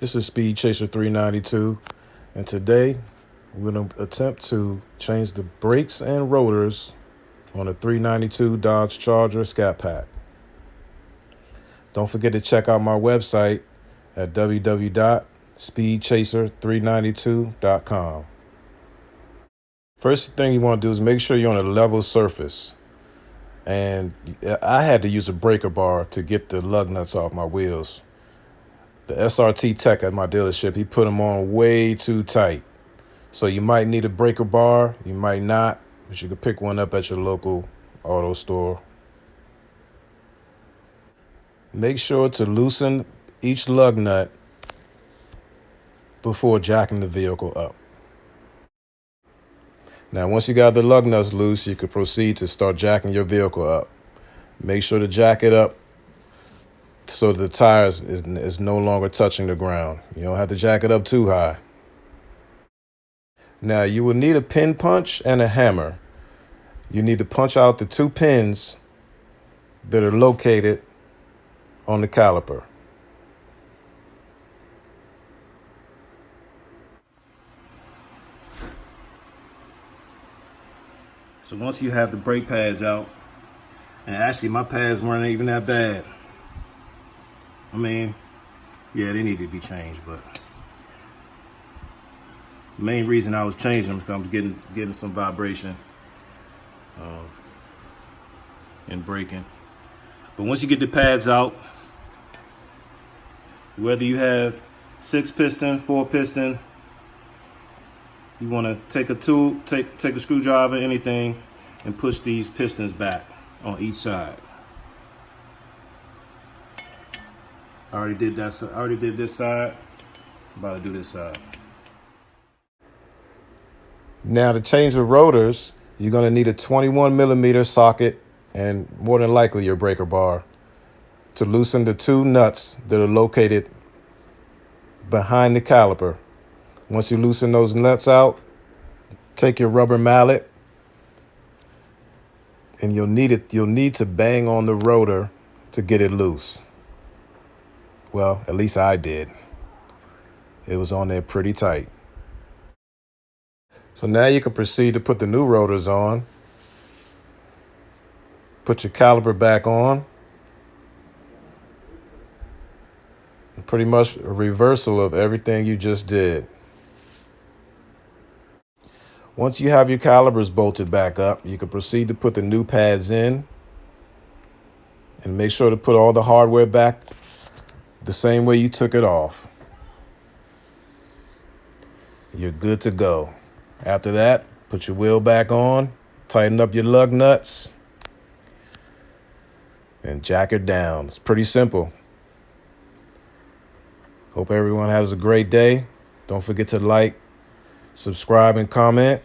This is Speed Chaser 392, and today we're going to attempt to change the brakes and rotors on a 392 Dodge Charger Scat Pack. Don't forget to check out my website at www.speedchaser392.com. First thing you want to do is make sure you're on a level surface. And I had to use a breaker bar to get the lug nuts off my wheels. The SRT tech at my dealership, he put them on way too tight. So you might need a breaker bar, you might not, but you can pick one up at your local auto store. Make sure to loosen each lug nut before jacking the vehicle up. Now, once you got the lug nuts loose, you can proceed to start jacking your vehicle up. Make sure to jack it up so the tires is no longer touching the ground. You don't have to jack it up too high. Now, you will need a pin punch and a hammer. You need to punch out the two pins that are located on the caliper. So once you have the brake pads out, and actually my pads weren't even that bad. I mean, yeah, they need to be changed, but the main reason I was changing them is because I was getting some vibration and braking. But once you get the pads out, whether you have 6-piston, 4-piston, you want to take a tool, take a screwdriver, anything, and push these pistons back on each side. I already did that. I already did this side. I'm about to do this side. Now, to change the rotors, you're going to need a 21mm socket and more than likely your breaker bar to loosen the two nuts that are located behind the caliper. Once you loosen those nuts out, take your rubber mallet and you'll need to bang on the rotor to get it loose. Well, at least I did. It was on there pretty tight. So now you can proceed to put the new rotors on. Put your caliper back on. And pretty much a reversal of everything you just did. Once you have your calipers bolted back up, you can proceed to put the new pads in. And make sure to put all the hardware back the same way you took it off. You're good to go. After that, put your wheel back on, tighten up your lug nuts, and jack it down. It's pretty simple. Hope everyone has a great day. Don't forget to like, subscribe, and comment.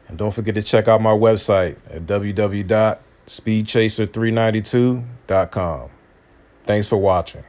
And don't forget to check out my website at www.speedchaser392.com. Thanks for watching.